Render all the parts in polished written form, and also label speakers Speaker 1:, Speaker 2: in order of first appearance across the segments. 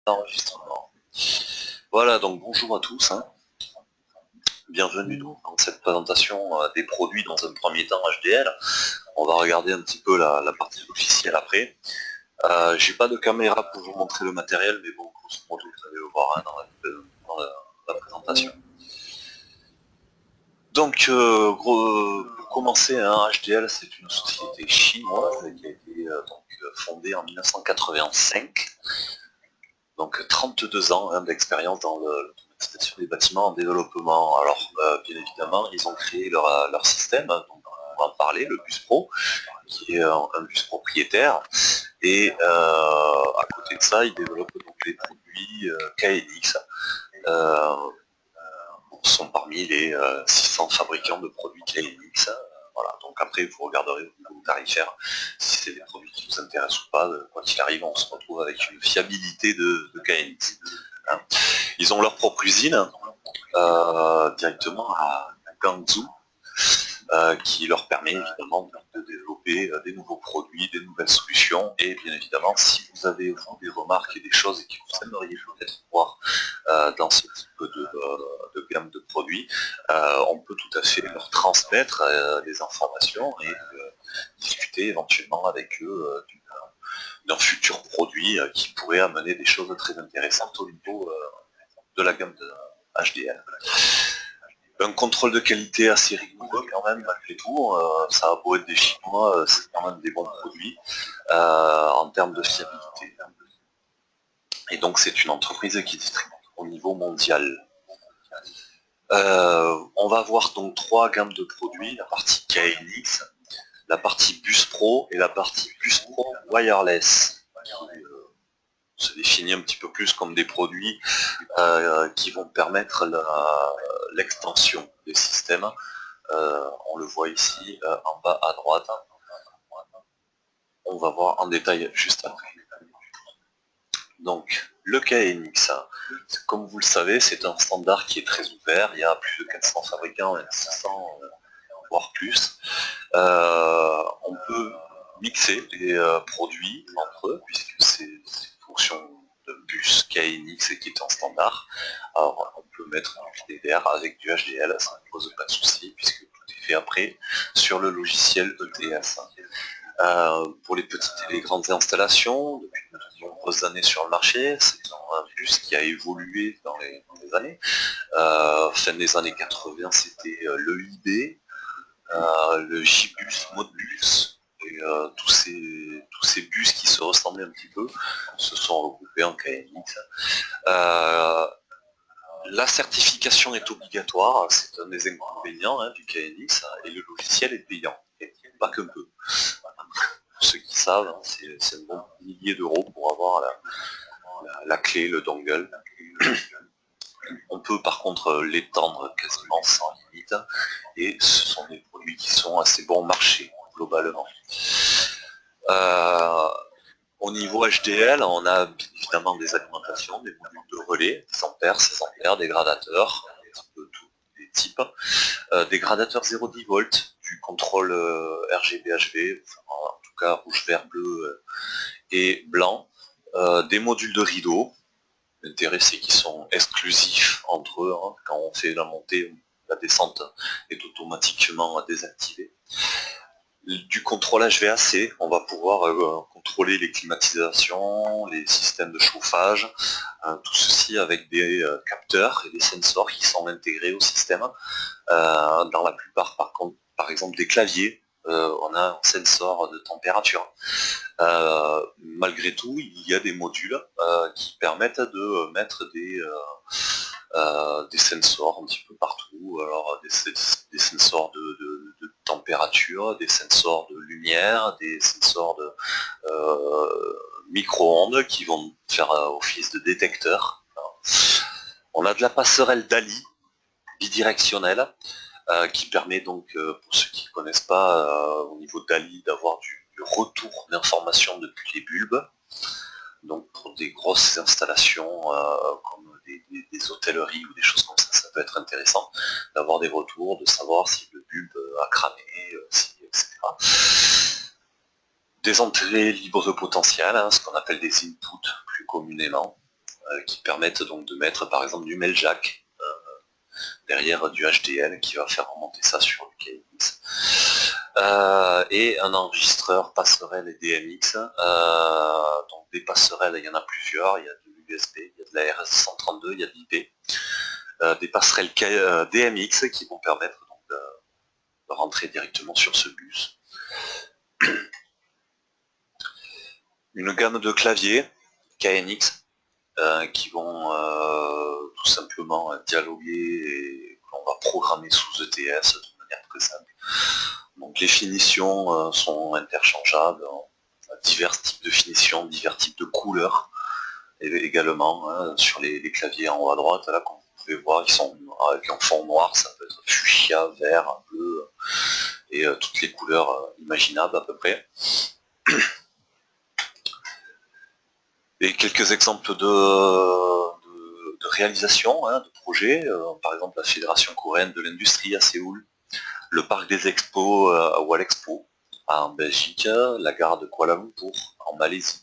Speaker 1: Enregistrement. Voilà, donc bonjour à tous, hein. Bienvenue dans cette présentation des produits dans un premier temps HDL. On va regarder un petit peu la partie officielle après. J'ai pas de caméra pour vous montrer le matériel, mais bon, grosso modo, vous allez le voir hein, dans la présentation. Donc, pour commencer, hein, HDL, c'est une société chinoise qui a été fondée en 1985. Donc 32 ans hein, d'expérience dans l'automatisation des bâtiments en développement. Alors bien évidemment, ils ont créé leur système, hein, donc on va en parler, le bus pro, qui est un bus propriétaire. Et à côté de ça, ils développent donc les produits KNX. Sont parmi les 600 fabricants de produits KNX. Voilà, donc après vous regarderez au niveau tarifaire si c'est des produits qui vous intéressent ou pas. Quoi qu'il arrive, on se retrouve avec une fiabilité de KNX. Hein. Ils ont leur propre usine directement à Guangzhou, qui leur permet évidemment de développer des nouveaux produits, des nouvelles solutions. Et bien évidemment, si vous avez vous, des remarques et des choses que vous aimeriez peut-être voir dans ce type de gamme de produits, on peut tout à fait leur transmettre des informations et discuter éventuellement avec eux d'un futur produit qui pourrait amener des choses très intéressantes au niveau de la gamme de HDL. Un contrôle de qualité assez rigoureux quand même, malgré tout. Ça a beau être des Chinois, c'est quand même des bons produits en termes de fiabilité. Et donc c'est une entreprise qui distribue au niveau mondial. On va avoir donc trois gammes de produits, la partie KNX, la partie Bus Pro et la partie Bus Pro Wireless, qui se définit un petit peu plus comme des produits qui vont permettre l'extension des systèmes. On le voit ici en bas à droite. On va voir en détail juste après. Donc, le KNX, comme vous le savez, c'est un standard qui est très ouvert. Il y a plus de 400 fabricants et 600 voire plus. On peut mixer les produits entre eux, puisque c'est une fonction de bus KNX qui est en standard. Alors, on peut mettre du DDR avec du HDL, ça ne pose pas de souci, puisque tout est fait après sur le logiciel ETS. Pour les petites et les grandes installations, depuis de nombreuses années sur le marché, c'est un bus qui a évolué dans les années. Fin des années 80, c'était le IB, le J-Bus, Modbus, et tous ces bus qui se ressemblaient un petit peu se sont regroupés en KNX. La certification est obligatoire, c'est un des inconvénients hein, du KNX, et le logiciel est payant, et pas que peu. Pour ceux qui savent, hein, c'est un bon millier d'euros pour avoir la clé, le dongle. On peut par contre l'étendre quasiment sans limite, et ce sont des produits qui sont assez bon marché, globalement. Au niveau HDL, on a évidemment des alimentations, des modules de relais, des ampères, 16 ampères, des gradateurs, un petit peu tous les types, des gradateurs 0,10 volts, du contrôle RGB-HV, en tout cas rouge, vert, bleu et blanc, des modules de rideau. L'intérêt c'est qu'ils sont exclusifs entre eux, hein. Quand on fait la montée, la descente est automatiquement désactivée. Du contrôle HVAC, on va pouvoir contrôler les climatisations, les systèmes de chauffage, tout ceci avec des capteurs et des sensors qui sont intégrés au système. Dans la plupart, par exemple, des claviers, on a un sensor de température. Malgré tout, il y a des modules qui permettent de mettre des sensors un petit peu partout, alors des sensors de température, des sensors de lumière, des sensors de micro-ondes qui vont faire office de détecteur. On a de la passerelle DALI bidirectionnelle qui permet donc, pour ceux qui ne connaissent pas, au niveau DALI, d'avoir du retour d'informations depuis les bulbes. Donc pour des grosses installations comme des hôtelleries ou des choses comme ça peut être intéressant d'avoir des retours, de savoir si le bulbe a cramé, etc. Des entrées libres de potentiel, hein, ce qu'on appelle des inputs plus communément. qui permettent donc de mettre par exemple du mail jack derrière du HDL qui va faire remonter ça sur le KNX. Et un enregistreur passerelle et DMX. Donc des passerelles, il y en a plusieurs, il y a de l'USB, il y a de la RS-132, il y a de l'IP. Des passerelles DMX qui vont permettre donc, de rentrer directement sur ce bus. Une gamme de claviers KNX qui vont tout simplement dialoguer et qu'on va programmer sous ETS de manière très simple. Donc les finitions sont interchangeables, divers types de finitions, divers types de couleurs et également sur les claviers en haut à droite, là comme vous pouvez voir, ils sont avec un fond noir, ça peut être fuchsia, vert, bleu et toutes les couleurs imaginables à peu près. Et quelques exemples de réalisation, de projets, par exemple la Fédération coréenne de l'industrie à Séoul, le parc des expos à Wallexpo en Belgique, la gare de Kuala Lumpur en Malaisie,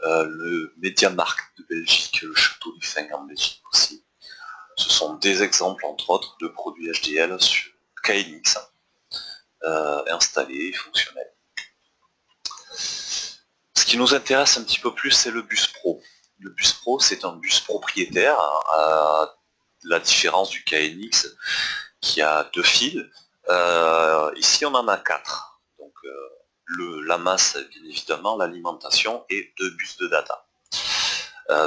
Speaker 1: le MediaMarkt de Belgique, le château du Feng en Belgique aussi. Ce sont des exemples entre autres de produits HDL sur KNX installés, fonctionnels. Ce qui nous intéresse un petit peu plus, c'est le bus pro. Le bus pro, c'est un bus propriétaire, à la différence du KNX qui a 2 fils. Ici, on en a 4. Donc, la masse, bien évidemment, l'alimentation et 2 bus de data.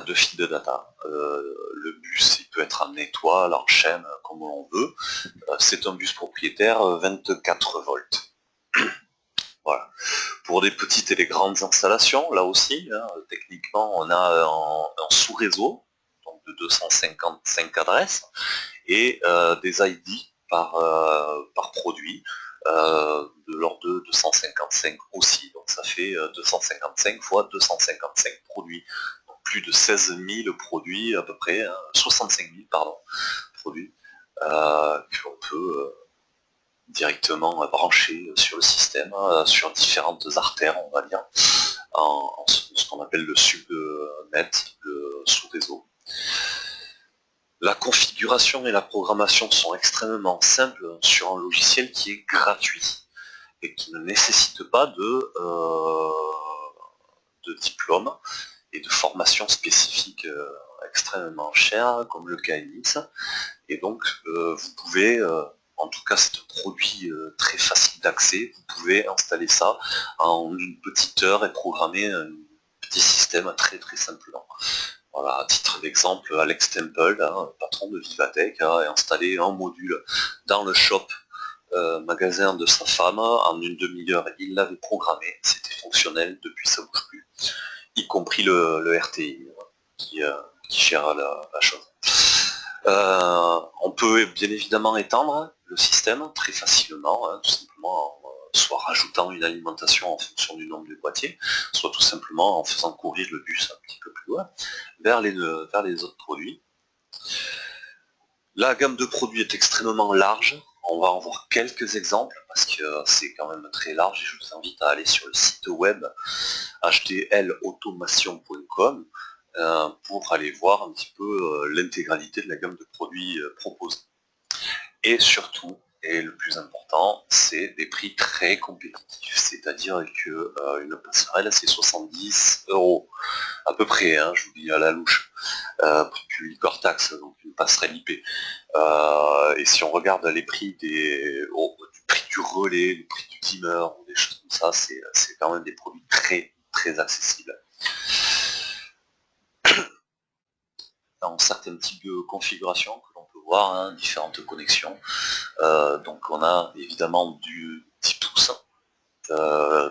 Speaker 1: 2 fils de data. Le bus, il peut être en étoile, en chaîne, comme on veut. C'est un bus propriétaire 24 volts. Voilà. Pour des petites et des grandes installations, là aussi, techniquement, on a un sous-réseau donc de 255 adresses et des ID par produit de l'ordre de 255 aussi. Donc ça fait 255 fois 255 produits. Donc plus de 16 000 produits à peu près, 65 000 pardon, produits qu'on peut directement brancher sur le système, sur différentes artères, on va dire, en ce qu'on appelle le subnet, le sous-réseau. La configuration et la programmation sont extrêmement simples sur un logiciel qui est gratuit et qui ne nécessite pas de diplôme et de formation spécifique extrêmement chère comme le KNX. Et donc vous pouvez, en tout cas c'est un produit très facile d'accès, vous pouvez installer ça en une petite heure et programmer un petit système très très simplement. Voilà, à titre d'exemple, Alex Temple, patron de Vivatech, a installé un module dans le shop magasin de sa femme. En une demi-heure, il l'avait programmé, c'était fonctionnel, depuis ça bouge plus, y compris le RTI qui gère la chose. On peut bien évidemment étendre le système très facilement, tout simplement soit rajoutant une alimentation en fonction du nombre de boîtiers, soit tout simplement en faisant courir le bus un petit peu plus loin vers les autres produits. La gamme de produits est extrêmement large, on va en voir quelques exemples parce que c'est quand même très large et je vous invite à aller sur le site web hdlautomation.com pour aller voir un petit peu l'intégralité de la gamme de produits proposés. Et surtout, et le plus important, c'est des prix très compétitifs, c'est-à-dire que une passerelle c'est 70 € à peu près, je vous dis à la louche, puis hors taxe, donc une passerelle IP. Et si on regarde les prix du prix du relais, le prix du dimmer, ou des choses comme ça, c'est quand même des produits très très accessibles. Dans certains types de configurations que l'on peut voir, différentes connexions. Donc on a évidemment du 10 pouces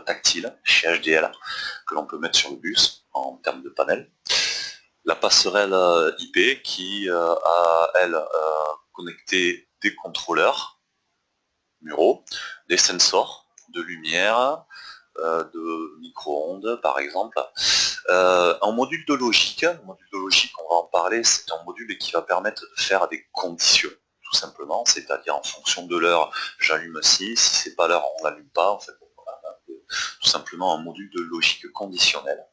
Speaker 1: tactile chez HDL que l'on peut mettre sur le bus en termes de panel. La passerelle IP qui a elle connecté des contrôleurs muraux, des sensors de lumière, de micro-ondes par exemple. Un module de logique, on va en parler, c'est un module qui va permettre de faire des conditions, tout simplement, c'est-à-dire en fonction de l'heure, j'allume si c'est pas l'heure, on l'allume pas, en fait, voilà, tout simplement un module de logique conditionnelle.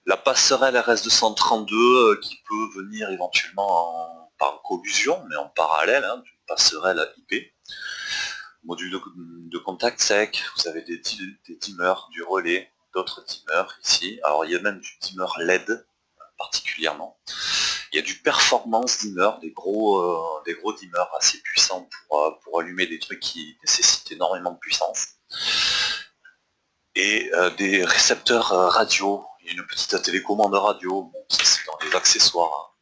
Speaker 1: La La passerelle RS232 qui peut venir éventuellement pas en collusion, mais en parallèle, hein, d'une passerelle IP. Module de contact sec, vous avez des dimmers, du relais, d'autres dimmers ici. Alors il y a même du dimmer LED particulièrement. Il y a du performance dimmer, des gros dimmers assez puissants pour allumer des trucs qui nécessitent énormément de puissance. Et des récepteurs radio. Il y a une petite télécommande radio, bon, ça c'est dans les accessoires.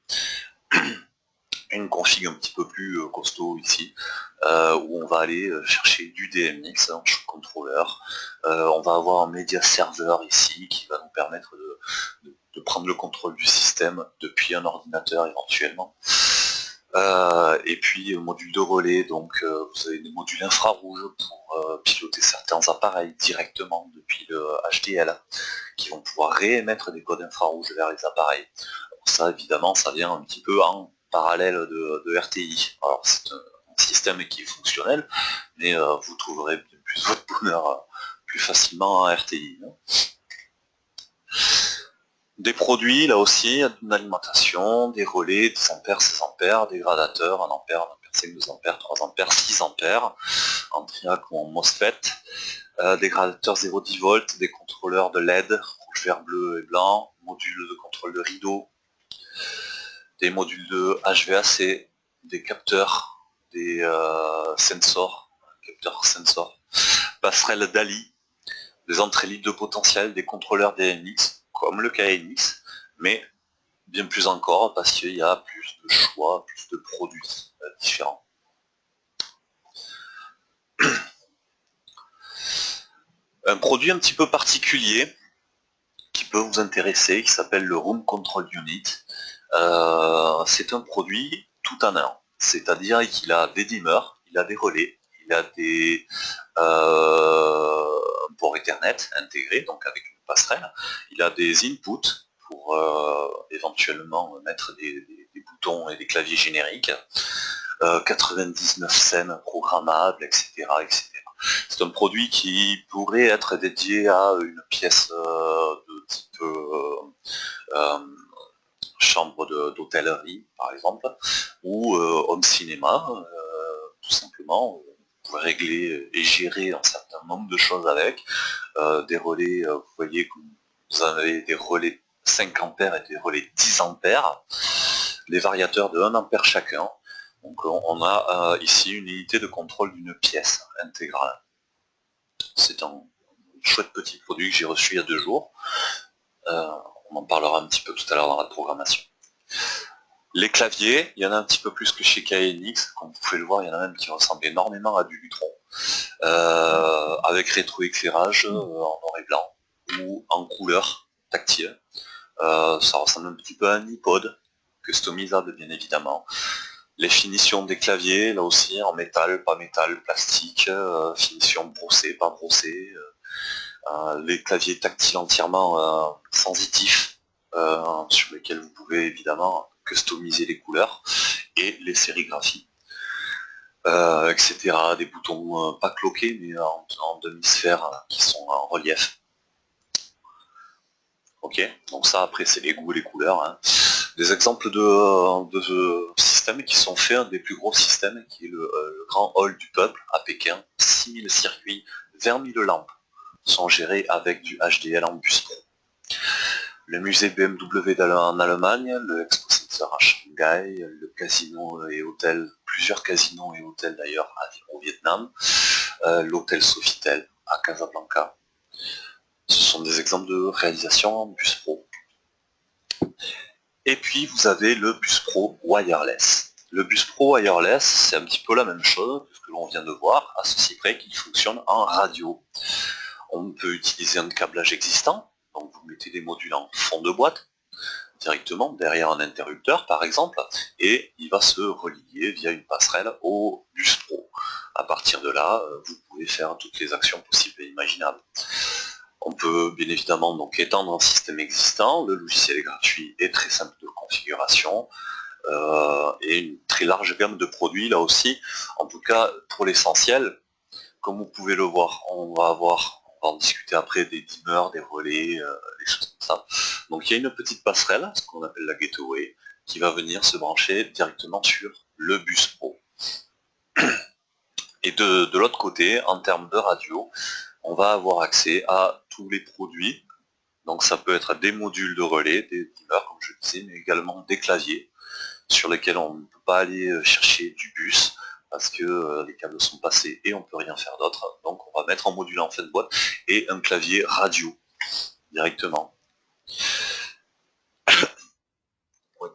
Speaker 1: Hein. Une config un petit peu plus costaud ici, où on va aller chercher du DMX, un contrôleur. On va avoir un média serveur ici qui va nous permettre de prendre le contrôle du système depuis un ordinateur éventuellement. Et puis module de relais, donc vous avez des modules infrarouges pour piloter certains appareils directement depuis le HDL, qui vont pouvoir réémettre des codes infrarouges vers les appareils. Alors ça évidemment ça vient un petit peu en parallèle de RTI. Alors c'est un système qui est fonctionnel, mais vous trouverez bien plus votre bonheur plus facilement en RTI. Hein. Des produits, là aussi, une alimentation, des relais, 10 ampères, 16 ampères, des gradateurs, 1 ampère, 1 ampère 5, 2 ampères, 3 ampères, 6 ampères, en triac ou en MOSFET, des gradateurs 0,10 volts, des contrôleurs de LED, rouge, vert, bleu et blanc, modules de contrôle de rideau, des modules de HVAC, des capteurs, des sensors, passerelle DALI, des entrées libres de potentiel, des contrôleurs DNX, comme le KNX, mais bien plus encore parce qu'il y a plus de choix, plus de produits différents. Un produit un petit peu particulier qui peut vous intéresser, qui s'appelle le Room Control Unit. C'est un produit tout en un, c'est-à-dire qu'il a des dimmers, il a des relais, il a des ports Ethernet intégrés, donc avec une passerelle, il a des inputs pour éventuellement mettre des boutons et des claviers génériques, 99 scènes programmables, etc. etc. C'est un produit qui pourrait être dédié à une pièce de type chambre d'hôtellerie, par exemple, ou home cinéma, tout simplement. Vous pouvez régler et gérer un certain nombre de choses avec. Des relais, vous voyez que vous avez des relais 5 ampères et des relais 10 ampères, les variateurs de 1 ampère chacun. Donc on a ici une unité de contrôle d'une pièce intégrale. C'est un chouette petit produit que j'ai reçu il y a 2 jours. On en parlera un petit peu tout à l'heure dans la programmation. Les claviers, il y en a un petit peu plus que chez KNX, comme vous pouvez le voir, il y en a même qui ressemblent énormément à du Lutron, avec rétroéclairage en noir et blanc, ou en couleur tactile. Ça ressemble un petit peu à un iPod, customisable bien évidemment. Les finitions des claviers, là aussi, en métal, pas métal, plastique, finition brossée, pas brossée, les claviers tactiles entièrement sensitifs, sur lesquels vous pouvez évidemment customiser les couleurs et les sérigraphies, etc. Des boutons pas cloqués mais en demi-sphère qui sont en relief. Ok, donc ça après c'est les goûts et les couleurs. Hein. Des exemples de systèmes qui sont faits, un des plus gros systèmes qui est le Grand Hall du Peuple à Pékin, 6000 circuits, 20 000 lampes sont gérés avec du HDL en bus pro. Le musée BMW en Allemagne, le Expo Center à Shanghai, le casino et hôtel, plusieurs casinos et hôtels d'ailleurs au Vietnam, l'hôtel Sofitel à Casablanca. Ce sont des exemples de réalisation en bus pro. Et puis vous avez le bus pro wireless. Le bus pro wireless, c'est un petit peu la même chose que ce que l'on vient de voir, à ceci près qu'il fonctionne en radio. On peut utiliser un câblage existant, donc vous mettez des modules en fond de boîte, directement derrière un interrupteur par exemple, et il va se relier via une passerelle au bus pro. À partir de là, vous pouvez faire toutes les actions possibles et imaginables. On peut bien évidemment donc étendre un système existant, le logiciel est gratuit et très simple de configuration, et une très large gamme de produits là aussi, en tout cas pour l'essentiel, comme vous pouvez le voir, on va va en discuter après des dimmers, des relais, des choses comme ça. Donc il y a une petite passerelle, ce qu'on appelle la gateway, qui va venir se brancher directement sur le bus pro. Et de l'autre côté, en termes de radio, on va avoir accès à tous les produits. Donc ça peut être des modules de relais, des dimmers comme je disais, mais également des claviers sur lesquels on ne peut pas aller chercher du bus parce que les câbles sont passés et on ne peut rien faire d'autre. Donc on va mettre un module en fin de boîte et un clavier radio directement.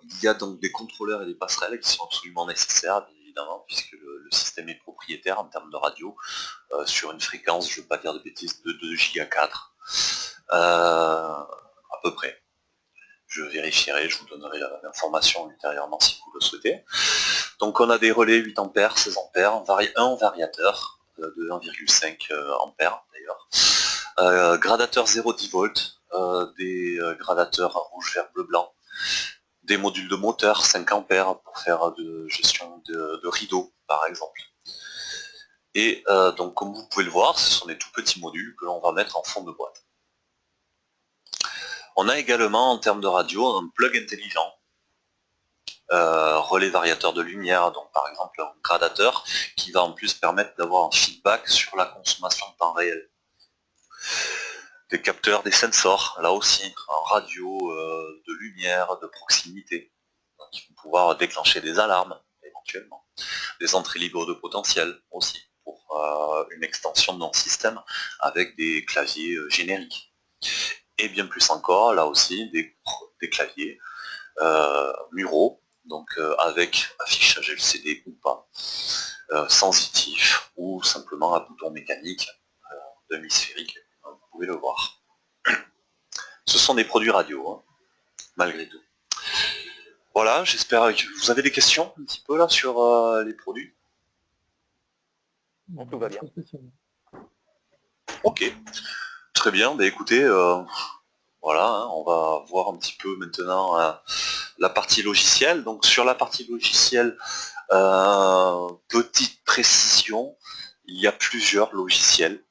Speaker 1: Il y a donc des contrôleurs et des passerelles qui sont absolument nécessaires, bien évidemment, puisque le système est propriétaire en termes de radio, sur une fréquence, je ne veux pas dire de bêtises, de 2 Go 4, à peu près. Je vérifierai, je vous donnerai l'information ultérieurement si vous le souhaitez. Donc on a des relais 8 ampères, 16 ampères, un variateur de 1,5 ampères d'ailleurs, gradateur 0,10 volts, des gradateurs rouge, vert, bleu, blanc, des modules de moteur 5 ampères pour faire de gestion de rideaux par exemple. Et donc comme vous pouvez le voir, ce sont des tout petits modules que l'on va mettre en fond de boîte. On a également en termes de radio un plug intelligent, relais variateur de lumière, donc par exemple un gradateur qui va en plus permettre d'avoir un feedback sur la consommation de temps réel. Des capteurs, des sensors, là aussi, en radio de lumière, de proximité, qui vont pouvoir déclencher des alarmes éventuellement. Des entrées libres de potentiel aussi, pour une extension de notre système avec des claviers génériques. Et bien plus encore, là aussi, des claviers muraux, donc avec affichage LCD ou pas, sensitif ou simplement à bouton mécanique demi-sphérique, vous pouvez le voir. Ce sont des produits radio, hein, malgré tout. Voilà, j'espère que vous avez des questions un petit peu là sur les produits.
Speaker 2: Bon, tout va bien.
Speaker 1: Ok, très bien, bah écoutez, voilà, hein, on va voir un petit peu maintenant la partie logicielle. Donc sur la partie logicielle, petite précision, il y a plusieurs logiciels.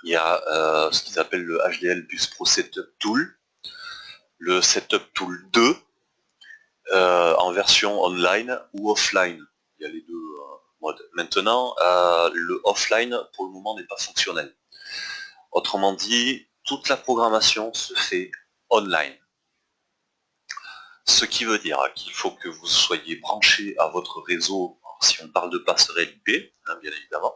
Speaker 1: Il y a ce qu'ils appellent le HDL Bus Pro Setup Tool, le Setup Tool 2, en version online ou offline. Il y a les deux modes. Maintenant, le offline, pour le moment, n'est pas fonctionnel. Autrement dit, toute la programmation se fait online. Ce qui veut dire qu'il faut que vous soyez branché à votre réseau, si on parle de passerelle IP, hein, bien évidemment,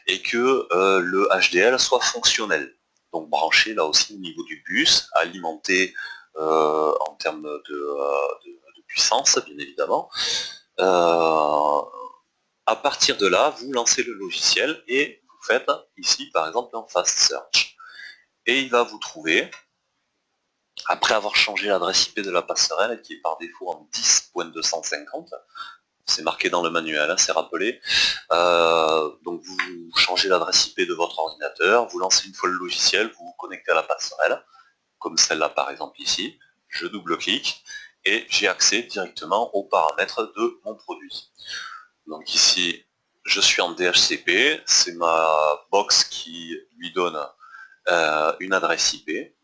Speaker 1: et que le HDL soit fonctionnel. Donc branché là aussi au niveau du bus, alimenté en termes de puissance, bien évidemment. À partir de là, vous lancez le logiciel et vous faites ici par exemple un fast search. Et il va vous trouver, après avoir changé l'adresse IP de la passerelle, qui est par défaut en 10.250, c'est marqué dans le manuel, hein, c'est rappelé. Donc vous changez l'adresse IP de votre ordinateur, vous lancez une fois le logiciel, vous vous connectez à la passerelle, comme celle-là par exemple ici, je double-clique, et j'ai accès directement aux paramètres de mon produit. Donc ici, je suis en DHCP, c'est ma box qui lui donne une adresse IP.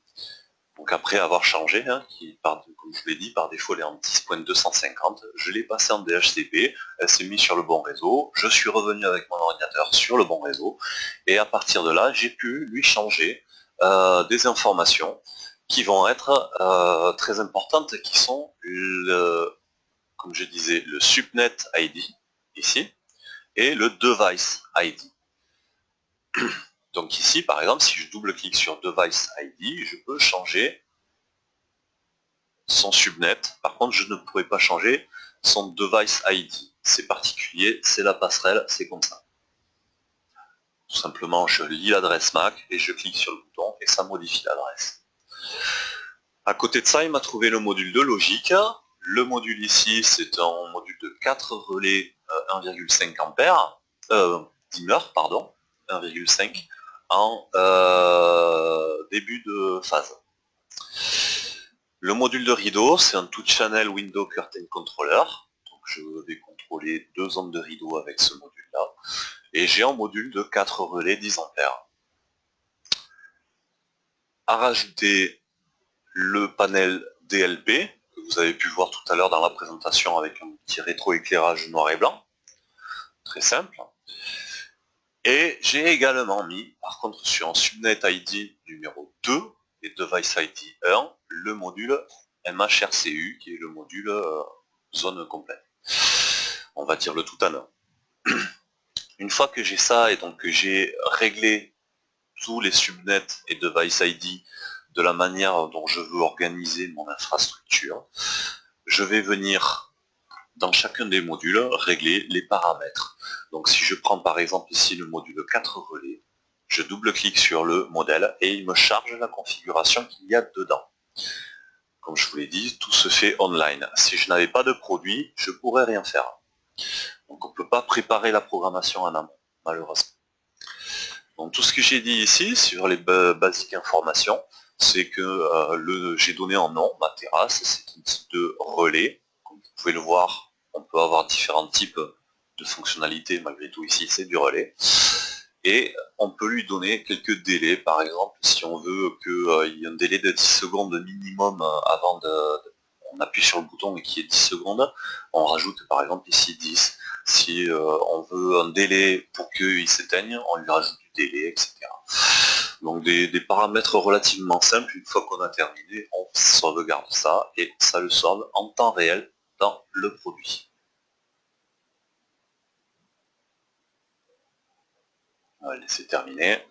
Speaker 1: Donc après avoir changé, hein, comme je l'ai dit, par défaut elle est en 10.250, je l'ai passé en DHCP, elle s'est mise sur le bon réseau, je suis revenu avec mon ordinateur sur le bon réseau, et à partir de là, j'ai pu lui changer des informations qui vont être très importantes, qui sont, comme je disais, le subnet ID, ici, et le device ID. Donc ici, par exemple, si je double-clique sur Device ID, je peux changer son subnet. Par contre, je ne pourrais pas changer son Device ID. C'est particulier, c'est la passerelle, c'est comme ça. Tout simplement, je lis l'adresse MAC et je clique sur le bouton et ça modifie l'adresse. À côté de ça, il m'a trouvé le module de logique. Le module ici, c'est un module de 4 relais 1,5 ampères, dimmer, pardon, 1,5 en début de phase. Le module de rideau, c'est un two-channel window curtain controller. Donc je vais contrôler 2 ondes de rideau avec ce module-là. Et j'ai un module de 4 relais 10 ampères. à rajouter le panel DLP, que vous avez pu voir tout à l'heure dans la présentation avec un petit rétroéclairage noir et blanc. Très simple. Et j'ai également mis, par contre sur un subnet ID numéro 2 et device ID 1, le module MHRCU, qui est le module zone complète. On va dire le tout à l'heure. Une fois que j'ai ça et donc que j'ai réglé tous les subnets et device ID de la manière dont je veux organiser mon infrastructure, je vais venir dans chacun des modules régler les paramètres. Donc si je prends par exemple ici le module 4 relais, je double-clique sur le modèle et il me charge la configuration qu'il y a dedans. Comme je vous l'ai dit, tout se fait online. Si je n'avais pas de produit, je ne pourrais rien faire. Donc on ne peut pas préparer la programmation en amont, malheureusement. Donc tout ce que j'ai dit ici sur les basiques informations, c'est que j'ai donné en nom ma terrasse, c'est un type de relais. Comme vous pouvez le voir, on peut avoir différents types de fonctionnalités, malgré tout ici c'est du relais. Et on peut lui donner quelques délais, par exemple si on veut qu'il y ait un délai de 10 secondes minimum avant on appuie sur le bouton et qu'il y ait 10 secondes, on rajoute par exemple ici 10. Si on veut un délai pour qu'il s'éteigne, on lui rajoute du délai, etc. Donc des paramètres relativement simples, une fois qu'on a terminé, on sauvegarde ça et ça le sauve en temps réel dans le produit. On va laisser terminer.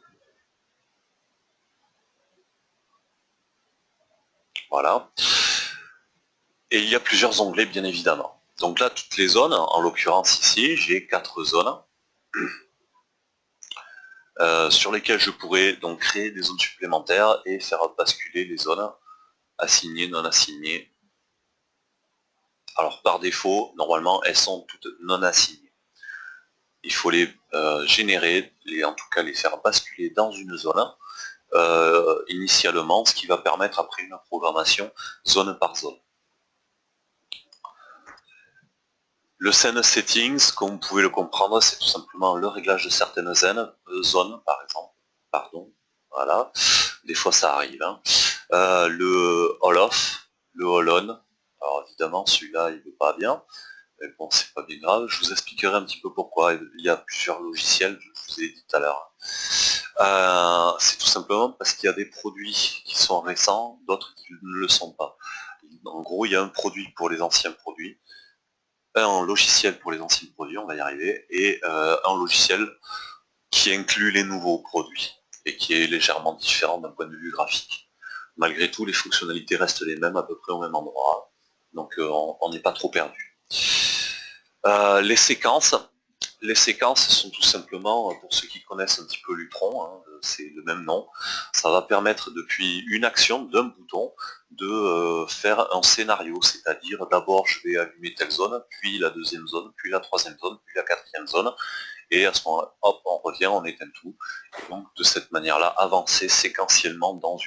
Speaker 1: Voilà. Et il y a plusieurs onglets bien évidemment. Donc là, toutes les zones, en l'occurrence ici, j'ai 4 zones sur lesquelles je pourrais donc créer des zones supplémentaires et faire basculer les zones assignées, non assignées. Alors par défaut, normalement, elles sont toutes non assignées. Il faut les générer, en tout cas les faire basculer dans une zone initialement, ce qui va permettre après une programmation zone par zone. Le scene settings, comme vous pouvez le comprendre, c'est tout simplement le réglage de certaines zones, par exemple. Pardon, voilà. Des fois ça arrive. Hein. Le all off, le all on. Alors évidemment, celui-là, il ne veut pas bien. Mais bon, c'est pas bien grave. Je vous expliquerai un petit peu pourquoi. Il y a plusieurs logiciels, je vous ai dit tout à l'heure. C'est tout simplement parce qu'il y a des produits qui sont récents, d'autres qui ne le sont pas. En gros, il y a un produit pour les anciens produits, un logiciel pour les anciens produits, on va y arriver, et un logiciel qui inclut les nouveaux produits et qui est légèrement différent d'un point de vue graphique. Malgré tout, les fonctionnalités restent les mêmes à peu près au même endroit, donc on n'est pas trop perdu. Les séquences sont tout simplement, pour ceux qui connaissent un petit peu Lutron, hein, c'est le même nom, ça va permettre depuis une action d'un bouton de faire un scénario, c'est-à-dire d'abord je vais allumer telle zone, puis la deuxième zone, puis la troisième zone, puis la quatrième zone, et à ce moment-là, hop, on revient, on éteint tout, et donc de cette manière-là, avancer séquentiellement dans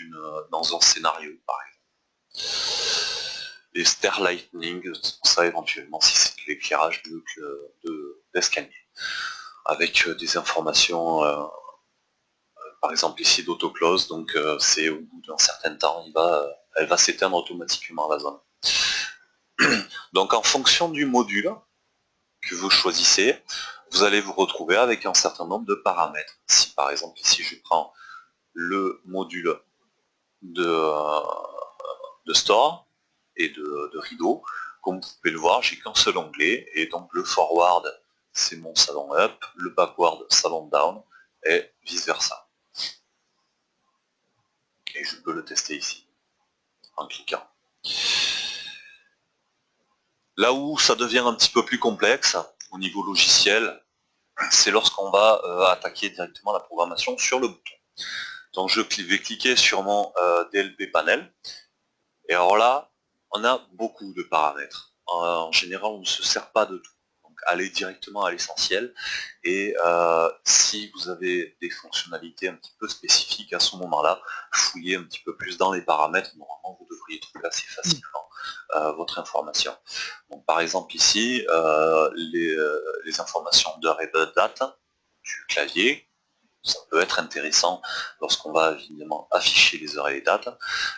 Speaker 1: un scénario, par exemple. Les Star Lightning, c'est pour ça éventuellement si c'est de l'éclairage d'escalier. Avec des informations, par exemple ici d'autoclose, donc c'est au bout d'un certain temps, elle va s'éteindre automatiquement la zone. Donc en fonction du module que vous choisissez, vous allez vous retrouver avec un certain nombre de paramètres. Si par exemple ici je prends le module de store et de rideau, comme vous pouvez le voir, j'ai qu'un seul onglet, et donc le forward c'est mon salon up, le backward salon down, et vice versa. Et je peux le tester ici, en cliquant. Là où ça devient un petit peu plus complexe, au niveau logiciel, c'est lorsqu'on va attaquer directement la programmation sur le bouton. Donc je vais cliquer sur mon DLP panel, et alors là, on a beaucoup de paramètres. En général, on ne se sert pas de tout. Donc allez directement à l'essentiel, et si vous avez des fonctionnalités un petit peu spécifiques à ce moment-là, fouillez un petit peu plus dans les paramètres, normalement vous devriez trouver assez facilement votre information. Donc, par exemple ici, les informations d'heure et de date du clavier, Ça peut être intéressant lorsqu'on va évidemment afficher les heures et les dates.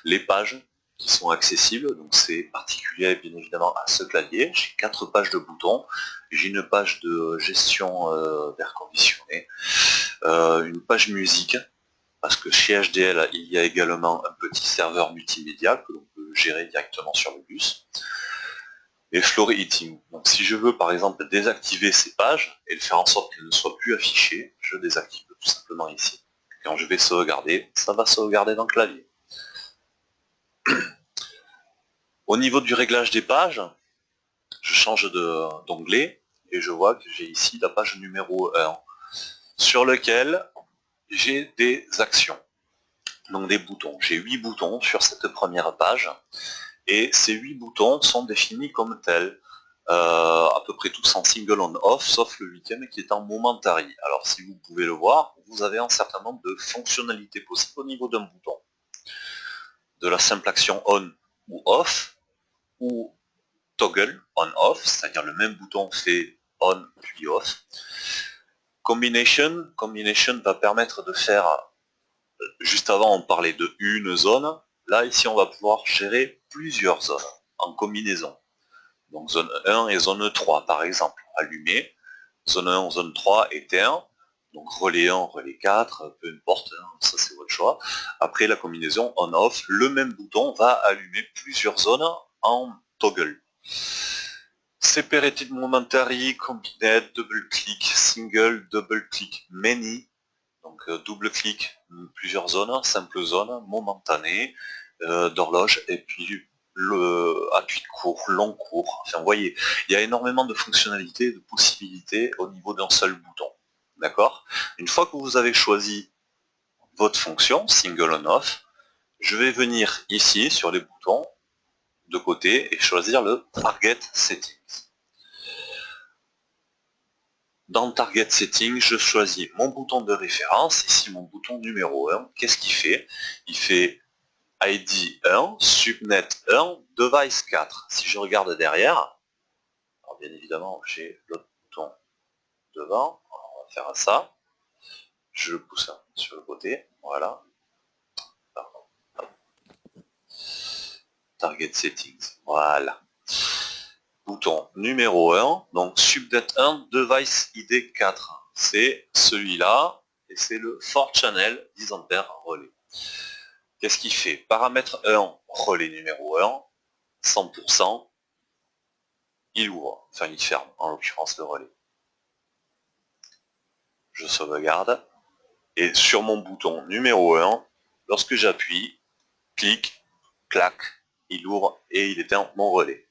Speaker 1: Les pages qui sont accessibles, donc c'est particulier bien évidemment à ce clavier. J'ai 4 pages de boutons, j'ai une page de gestion d'air conditionné, une page musique, parce que chez HDL, il y a également un petit serveur multimédia que l'on peut gérer directement sur le bus. Et floor heating. Donc si je veux par exemple désactiver ces pages et faire en sorte qu'elles ne soient plus affichées, je désactive tout simplement ici. Quand je vais sauvegarder, ça va sauvegarder dans le clavier. Au niveau du réglage des pages, je change d'onglet et je vois que j'ai ici la page numéro 1 sur lequel j'ai des actions, donc des boutons. J'ai 8 boutons sur cette première page et ces 8 boutons sont définis comme tels. À peu près tous en single on-off, sauf le 8e qui est en momentary. Alors si vous pouvez le voir, vous avez un certain nombre de fonctionnalités possibles au niveau d'un bouton. De la simple action on ou off, ou toggle on-off, c'est-à-dire le même bouton fait on puis off. Combination va permettre de faire, juste avant on parlait de une zone, là ici on va pouvoir gérer plusieurs zones en combinaison. Donc zone 1 et zone 3 par exemple, allumé, zone 1, zone 3 éteint, donc relais 1, relais 4, peu importe, hein, ça c'est votre choix. Après la combinaison on-off, le même bouton va allumer plusieurs zones en toggle. Separated momentary, combined, double click, single, double click, many, donc double clic, plusieurs zones, simple zone, momentanée, d'horloge, et puis appui court, long court, enfin vous voyez, il y a énormément de fonctionnalités, de possibilités au niveau d'un seul bouton. D'accord? Une fois que vous avez choisi votre fonction, single on off, je vais venir ici sur les boutons de côté et choisir le target settings. Dans Target Setting, je choisis mon bouton de référence, ici mon bouton numéro 1. Qu'est-ce qu'il fait? Il fait ID 1, Subnet 1, Device 4. Si je regarde derrière, alors bien évidemment j'ai l'autre bouton devant, on va faire ça. Je le pousse sur le côté, voilà. Pardon. Target Settings, voilà. Bouton numéro 1, donc Subnet 1, Device ID 4. C'est celui-là, et c'est le 4 channel 10 ampères relais. Qu'est-ce qu'il fait? Paramètre 1, relais numéro 1, 100%, il ouvre, enfin il ferme, en l'occurrence le relais. Je sauvegarde, et sur mon bouton numéro 1, lorsque j'appuie, clic, clac, il ouvre et il éteint mon relais.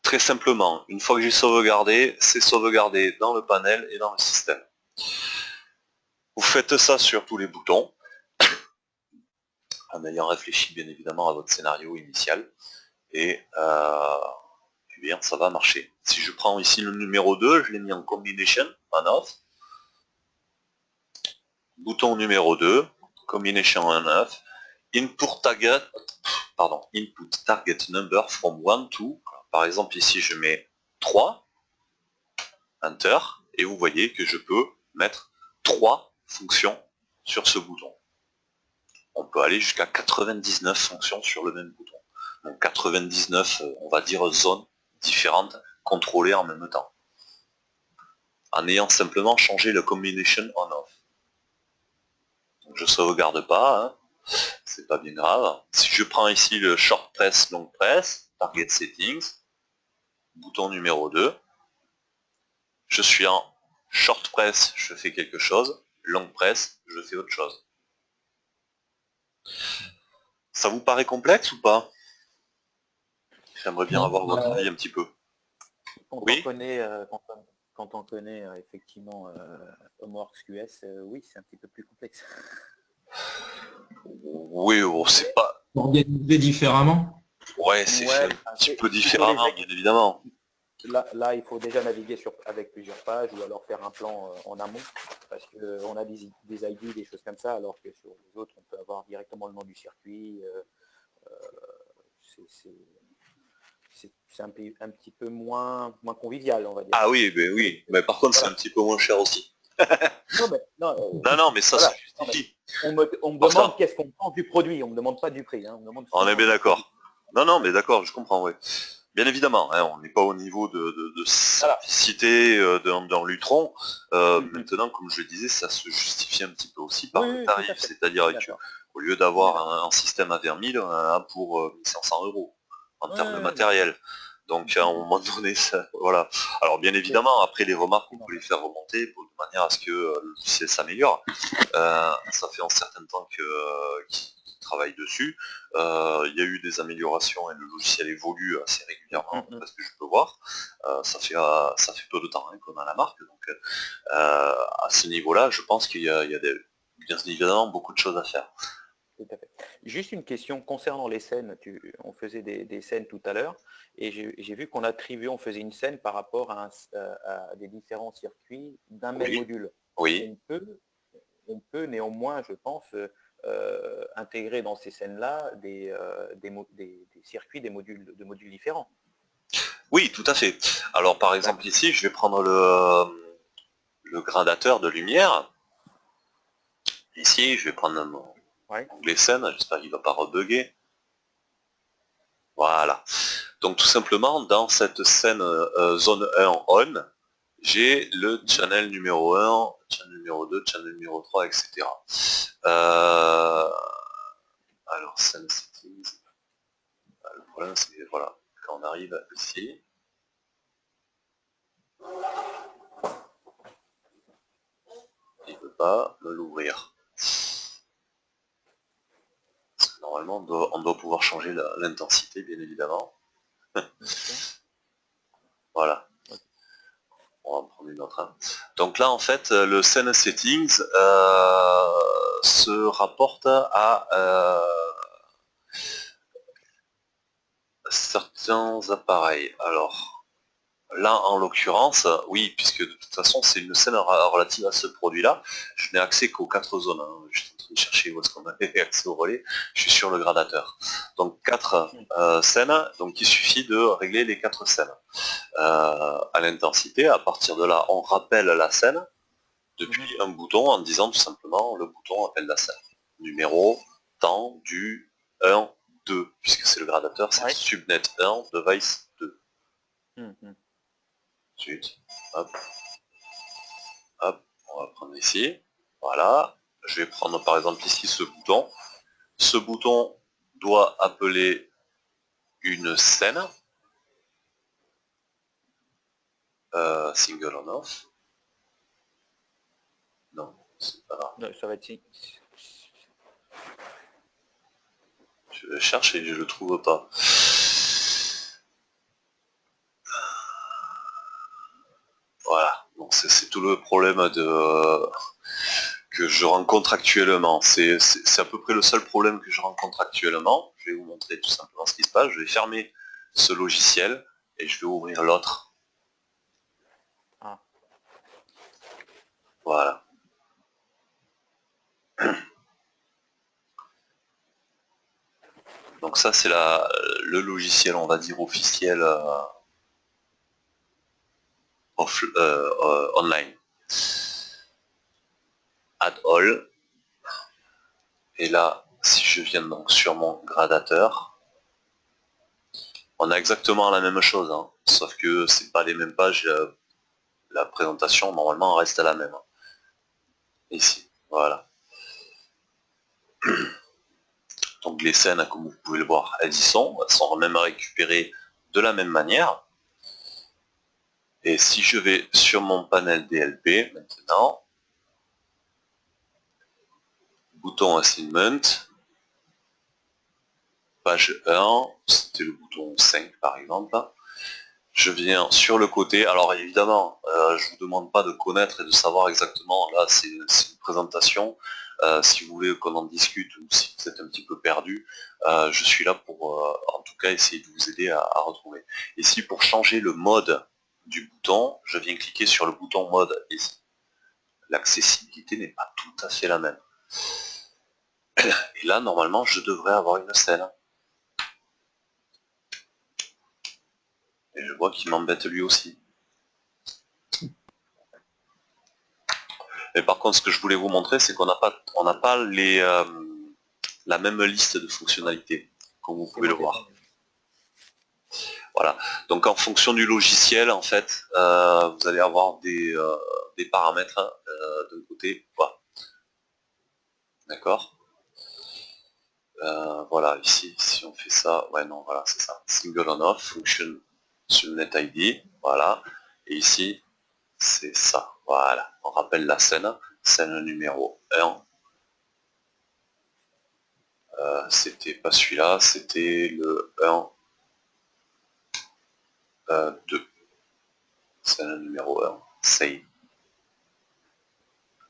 Speaker 1: Très simplement, une fois que j'ai sauvegardé, c'est sauvegardé dans le panel et dans le système. Vous faites ça sur tous les boutons, en ayant réfléchi bien évidemment à votre scénario initial, et bien ça va marcher. Si je prends ici le numéro 2, je l'ai mis en combination, on off, bouton numéro 2, combination on off, input target number from 1 to, par exemple ici je mets 3, enter, et vous voyez que je peux mettre 3 fonctions sur ce bouton. On peut aller jusqu'à 99 fonctions sur le même bouton. Donc 99, on va dire, zones différentes, contrôlées en même temps. En ayant simplement changé le combination on-off. Je sauvegarde pas, hein, c'est pas bien grave. Si je prends ici le short press, long press, target settings, bouton numéro 2, je suis en short press, je fais quelque chose, long press, je fais autre chose. Ça vous paraît complexe ou pas? J'aimerais bien avoir votre avis un petit peu.
Speaker 2: Quand
Speaker 1: Oui.
Speaker 2: on connaît, quand on connaît effectivement Homeworks QS, oui, c'est un petit peu plus complexe.
Speaker 1: Oui, bon, c'est pas...
Speaker 3: Organisé différemment?
Speaker 1: Ouais, c'est fait un petit peu différemment, bien évidemment.
Speaker 2: Là, il faut déjà naviguer avec plusieurs pages ou alors faire un plan en amont, parce qu'on a des ID, des choses comme ça, alors que sur les autres, on peut avoir directement le nom du circuit. C'est un petit peu moins convivial, on va dire.
Speaker 1: Ah oui, mais oui. Mais par contre, c'est un petit peu moins cher aussi.
Speaker 2: Non, mais, non,
Speaker 1: Non, non, mais ça
Speaker 2: voilà.
Speaker 1: se
Speaker 2: Non, mais
Speaker 1: justifie.
Speaker 2: on me
Speaker 1: Pour ça,
Speaker 2: demande qu'est-ce qu'on pense du produit, on me demande pas du prix, hein, on me demande
Speaker 1: on est
Speaker 2: uniquement
Speaker 1: bien
Speaker 2: du produit.
Speaker 1: d'accord. Non, non, mais d'accord, je comprends, oui. Bien évidemment, hein, on n'est pas au niveau de
Speaker 2: Voilà.
Speaker 1: simplicité dans Lutron.
Speaker 2: Mm.
Speaker 1: Maintenant, comme je le disais, ça se justifie un petit peu aussi
Speaker 2: Oui,
Speaker 1: par le
Speaker 2: oui, tout à
Speaker 1: tarif.
Speaker 2: fait.
Speaker 1: C'est-à-dire
Speaker 2: On est
Speaker 1: que
Speaker 2: d'accord.
Speaker 1: au lieu
Speaker 2: On est
Speaker 1: d'avoir
Speaker 2: d'accord.
Speaker 1: un système à 20 000, on en a un pour 1500 euros en
Speaker 2: Ouais,
Speaker 1: termes de
Speaker 2: ouais, bien sûr.
Speaker 1: matériel. Donc à un
Speaker 2: Mm.
Speaker 1: moment donné, ça, voilà. Alors bien
Speaker 2: Mais
Speaker 1: évidemment, après les remarques,
Speaker 2: c'est
Speaker 1: on peut les
Speaker 2: normal.
Speaker 1: faire remonter de manière à ce que le logiciel s'améliore. Ça fait un certain temps qu'il travaille dessus. Il y a eu des améliorations et le logiciel évolue assez régulièrement,
Speaker 2: Mm.
Speaker 1: parce que je peux voir. Ça fait peu de temps hein, qu'on a la marque, donc à ce niveau-là, je pense qu'il y a bien évidemment beaucoup de choses à faire.
Speaker 2: Tout à fait. Juste une question concernant les scènes. On faisait des scènes tout à l'heure et j'ai vu qu'on attribuait, on faisait une scène par rapport à des différents circuits d'un même
Speaker 1: Oui,
Speaker 2: module.
Speaker 1: oui,
Speaker 2: On peut néanmoins, je pense, intégrer dans ces scènes-là des circuits, de modules différents.
Speaker 1: oui, tout à fait. Alors par exemple
Speaker 2: D'accord.
Speaker 1: ici, je vais prendre le gradateur de lumière. Ici, je vais prendre mon
Speaker 2: Ouais.
Speaker 1: onglet scène, j'espère qu'il ne va pas rebugger. Voilà. Donc tout simplement, dans cette scène zone 1 on, j'ai le
Speaker 2: Mhm.
Speaker 1: channel numéro 1, channel numéro 2, channel numéro 3, etc. Euh, alors, scène settings, le problème c'est, voilà, quand on arrive ici, il ne veut pas me l'ouvrir. Parce que normalement, on doit pouvoir changer l'intensité, bien évidemment.
Speaker 2: D'accord.
Speaker 1: Voilà.
Speaker 2: Ok.
Speaker 1: On va en prendre une autre. Hein. Donc là, en fait, le scene settings se rapporte à certains appareils. Alors, là, en l'occurrence, oui, puisque de toute façon, c'est une scène relative à ce produit-là. Je n'ai accès qu'aux 4 zones. Hein. Je suis en train de chercher où est-ce qu'on avait accès au relais. Je suis sur le gradateur. Donc, 4
Speaker 2: Mhm.
Speaker 1: scènes. Donc, il suffit de régler les 4 scènes. À l'intensité, à partir de là, on rappelle la scène
Speaker 2: Mhm.
Speaker 1: depuis un bouton en disant tout simplement le bouton appelle la scène. Numéro, temps, du, 1, 2, puisque c'est le gradateur, c'est
Speaker 2: Ouais.
Speaker 1: subnet 1, device 2.
Speaker 2: Mhm.
Speaker 1: Ensuite, hop, hop, on va prendre ici. Voilà. Je vais prendre par exemple ici ce bouton. Ce bouton doit appeler une scène, single on off. Non, c'est pas là.
Speaker 2: Non, ça va être si.
Speaker 1: Je le cherche et je le trouve pas. Voilà. Donc c'est tout le problème que je rencontre actuellement. C'est à peu près le seul problème que je rencontre actuellement. Je vais vous montrer tout simplement ce qui se passe. Je vais fermer ce logiciel et je vais ouvrir l'autre.
Speaker 2: Ah.
Speaker 1: Voilà. Donc ça c'est le logiciel, on va dire, officiel online. Add all. Et là, si je viens donc sur mon gradateur, on a exactement la même chose, hein, sauf que c'est pas les mêmes pages. La présentation normalement reste la même. Ici, voilà. Donc les scènes, comme vous pouvez le voir, elles sont même récupérées de la même manière. Et si je vais sur mon panel DLP maintenant, bouton assignment, page 1, c'était le bouton 5 par exemple, je viens sur le côté, alors évidemment, je ne vous demande pas de connaître et de savoir exactement, là c'est une présentation, si vous voulez qu'on en discute ou si vous êtes un petit peu perdu, je suis là pour en tout cas essayer de vous aider à retrouver. Ici pour changer le mode du bouton, je viens cliquer sur le bouton mode ici. L'accessibilité n'est pas tout à fait la même. Et là normalement je devrais avoir une scène. Et je vois qu'il m'embête lui aussi. Mais par contre, ce que je voulais vous montrer, c'est qu'on n'a pas la même liste de fonctionnalités, comme vous pouvez le voir. Voilà. Donc en fonction du logiciel, en fait, vous allez avoir des paramètres d'un côté. Voilà. D'accord. Voilà, ici, si on fait ça, ouais, non, voilà, c'est ça. Single on off, function subnet ID, voilà. Et ici, c'est ça, voilà. On rappelle la scène numéro 1. C'était pas celui-là, c'était le 1, 2. Scène numéro 1, save.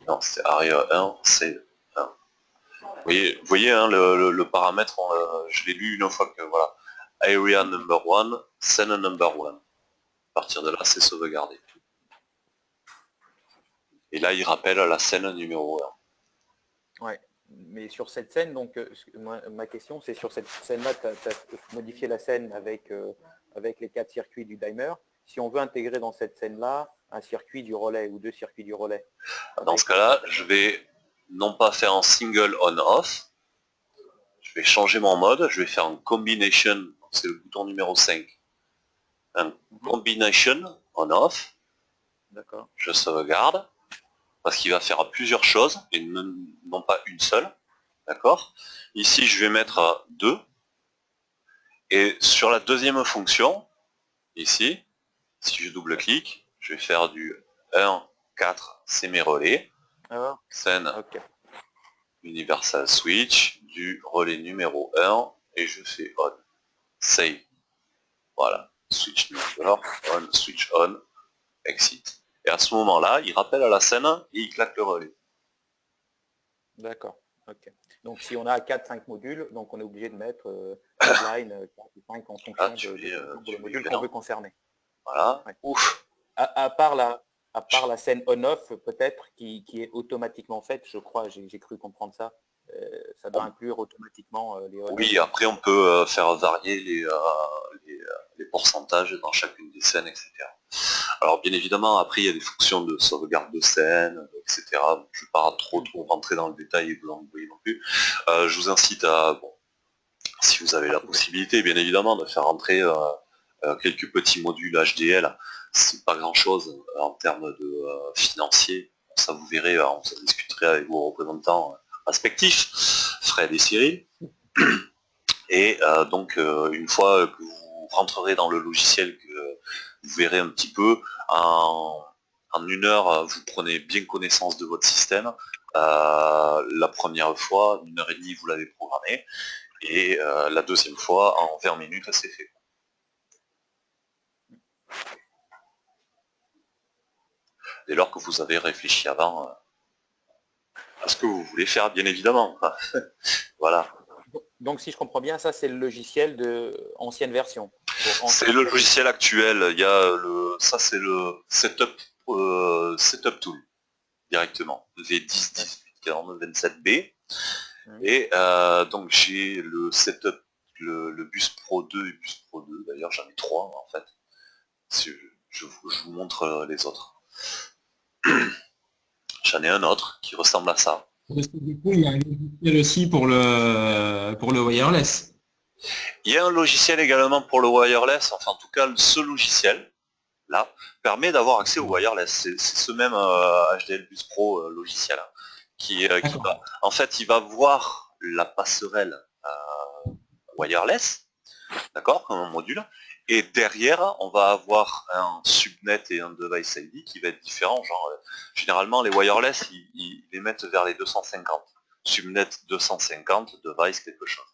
Speaker 1: Non, c'est area 1, save 1. Vous voyez hein, le paramètre, je l'ai lu une fois que, voilà. Area number 1, scène number 1. À partir de là, c'est sauvegardé. Et là, il rappelle la scène numéro
Speaker 2: 1. Ouais, mais sur cette scène, donc, ma question, c'est sur cette scène-là, tu as modifié la scène avec les 4 circuits du dimer. Si on veut intégrer dans cette scène-là un circuit du relais ou 2 circuits du relais.
Speaker 1: Dans ce cas-là, je vais non pas faire un single on-off, je vais changer mon mode, je vais faire un combination, c'est le bouton numéro 5. Un combination on-off, je sauvegarde, parce qu'il va faire plusieurs choses, et non pas une seule. D'accord. Ici, je vais mettre 2. Et sur la deuxième fonction, ici, si je double-clique, je vais faire du 1, 4, c'est mes relais. Scène Universal Switch, du relais numéro 1, et je fais on. Save. Voilà. Switch number, on, switch on, exit. Et à ce moment-là, il rappelle à la scène et il claque le relais.
Speaker 2: D'accord. Ok. Donc si on a 4-5 modules, donc on est obligé de mettre line 4 ou 5 en fonction du module qu'on veut concerner.
Speaker 1: Voilà. Ouais. Ouf.
Speaker 2: À part la scène on-off, peut-être, qui est automatiquement faite, je crois, j'ai cru comprendre ça. Ça doit inclure automatiquement les on-off.
Speaker 1: Oui, après on peut faire varier les pourcentages dans chacune des scènes, etc. Alors bien évidemment, après il y a des fonctions de sauvegarde de scène, etc. Je ne vais pas trop rentrer dans le détail et vous en voyez non plus. Je vous incite à, bon, si vous avez la possibilité, bien évidemment, de faire rentrer quelques petits modules HDL. C'est pas grand chose en termes de financier. Ça vous verrez, on se discuterait avec vos représentants respectifs, Fred et Cyril. Et donc une fois que vous rentrerez dans le logiciel, que vous verrez un petit peu, en 1 heure, vous prenez bien connaissance de votre système. La première fois, 1h30, vous l'avez programmé. Et la deuxième fois, en 20 minutes, c'est fait. Dès lors que vous avez réfléchi avant à ce que vous voulez faire, bien évidemment. Voilà.
Speaker 2: Donc si je comprends bien, ça c'est le logiciel de ancienne version.
Speaker 1: C'est le logiciel actuel. Il y a ça c'est le setup tool directement. V10, 18, 40, 27B. Et donc j'ai le setup, le Bus Pro 2 et Bus Pro 2. D'ailleurs j'en ai 3 en fait. Je vous montre les autres. J'en ai un autre qui ressemble à ça.
Speaker 3: Parce que du coup, il y a un logiciel aussi pour le wireless.
Speaker 1: Il y a un logiciel également pour le wireless, enfin en tout cas ce logiciel là permet d'avoir accès au wireless. C'est ce même HDL Bus Pro logiciel hein, qui va, en fait il va voir la passerelle wireless, d'accord, comme un module, et derrière on va avoir un subnet et un device ID qui va être différent. Genre généralement les wireless ils les mettent vers les 250, subnet 250, device quelque chose.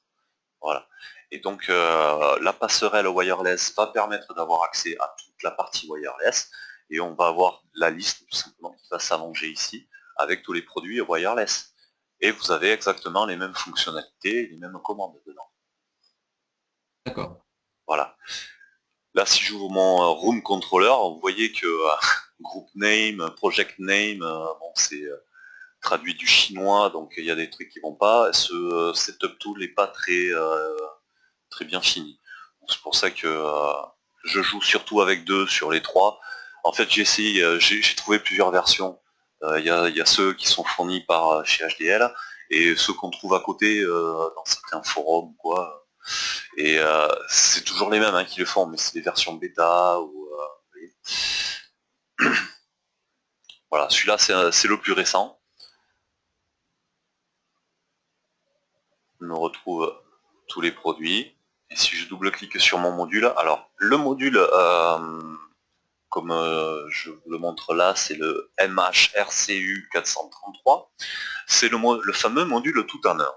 Speaker 1: Voilà. Et donc la passerelle wireless va permettre d'avoir accès à toute la partie wireless et on va avoir la liste tout simplement qui va s'allonger ici avec tous les produits wireless. Et vous avez exactement les mêmes fonctionnalités, les mêmes commandes dedans.
Speaker 3: D'accord.
Speaker 1: Voilà. Là si j'ouvre mon room controller, vous voyez que group name, project name, bon c'est traduit du chinois, donc il y a des trucs qui vont pas. Ce setup tool n'est pas très bien fini. C'est pour ça que je joue surtout avec 2 sur les 3. En fait j'ai essayé, j'ai trouvé plusieurs versions. Il y a ceux qui sont fournis par chez HDL et ceux qu'on trouve à côté dans certains forums, quoi. Et c'est toujours les mêmes hein, qui le font, mais c'est des versions bêta ou voilà, celui-là c'est le plus récent. On me retrouve tous les produits. Et si je double-clique sur mon module, alors le module, comme je vous le montre là, c'est le MHRCU 433. C'est le fameux module tout en un.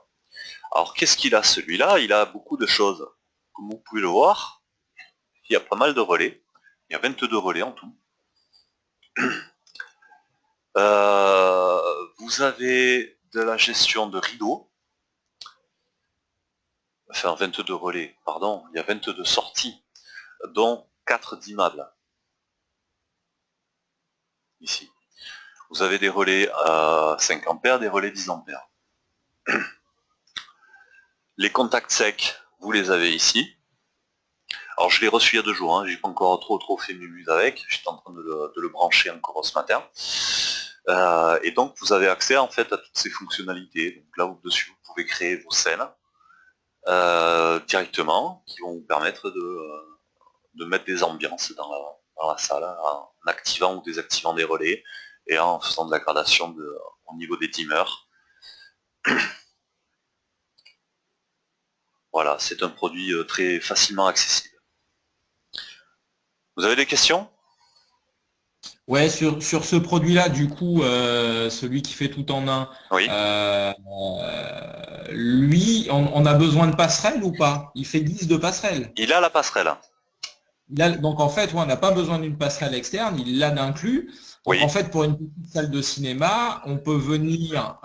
Speaker 1: Alors qu'est-ce qu'il a celui-là? Il a beaucoup de choses. Comme vous pouvez le voir, il y a pas mal de relais. Il y a 22 relais en tout. Vous avez de la gestion de rideaux. Enfin 22 relais, pardon, il y a 22 sorties, dont 4 d'immeubles. Ici. Vous avez des relais à 5 ampères, des relais 10 ampères. Les contacts secs, vous les avez ici. Alors je l'ai reçu il y a 2 jours, hein, j'ai pas encore trop fait mumuse avec, j'étais en train de le brancher encore ce matin. Et donc vous avez accès en fait à toutes ces fonctionnalités. Donc là au-dessus vous pouvez créer vos scènes directement, qui vont vous permettre de mettre des ambiances dans la salle, en activant ou désactivant des relais, et en faisant de la gradation au niveau des dimmers. Voilà, c'est un produit très facilement accessible. Vous avez des questions?
Speaker 3: Ouais, sur ce produit-là, du coup, celui qui fait tout en un,
Speaker 1: Oui.
Speaker 3: lui, on a besoin de passerelle ou pas? Il fait guise de passerelle.
Speaker 1: Il a la passerelle.
Speaker 3: Donc en fait, ouais, on n'a pas besoin d'une passerelle externe, il l'a d'inclus. Donc
Speaker 1: Oui.
Speaker 3: en fait, pour une petite salle de cinéma, on peut venir,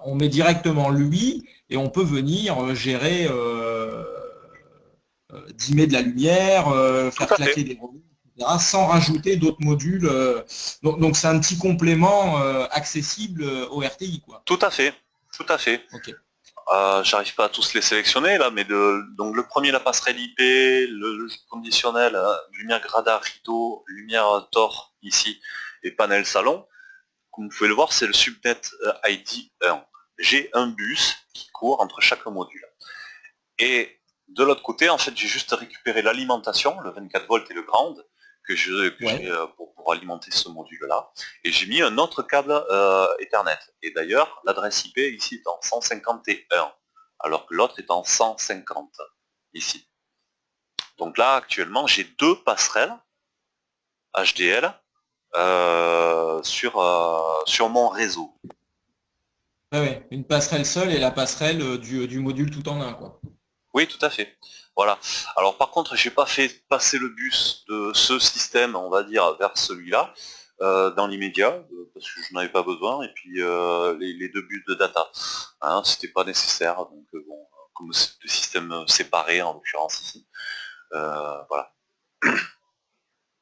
Speaker 3: on met directement lui et on peut venir gérer, dimmer de la lumière,
Speaker 1: Tout
Speaker 3: faire
Speaker 1: à fait.
Speaker 3: claquer des relais, etc., sans rajouter d'autres modules. Donc c'est un petit complément accessible au RTI, quoi.
Speaker 1: Tout à fait. Tout à fait.
Speaker 3: Ok.
Speaker 1: J'arrive pas à tous les sélectionner là, mais donc le premier, la passerelle IP, le conditionnel, lumière Grada, rideau, lumière Tor ici, et panel salon. Comme vous pouvez le voir, c'est le subnet ID 1. J'ai un bus qui court entre chaque module. Et de l'autre côté, en fait, j'ai juste récupéré l'alimentation, le 24 volts et le ground, que j'ai pour alimenter ce module-là. Et j'ai mis un autre câble Ethernet. Et d'ailleurs, l'adresse IP ici est en 151, alors que l'autre est en 150, ici. Donc là, actuellement, j'ai 2 passerelles HDL sur mon réseau.
Speaker 3: Ouais, une passerelle seule et la passerelle du module tout en un, quoi.
Speaker 1: Oui, tout à fait. Voilà. Alors par contre, j'ai pas fait passer le bus de ce système, on va dire, vers celui-là, dans l'immédiat, parce que je n'en avais pas besoin, et puis les 2 bus de data, hein, c'était pas nécessaire, donc bon, comme c'est des systèmes séparés en l'occurrence ici, voilà.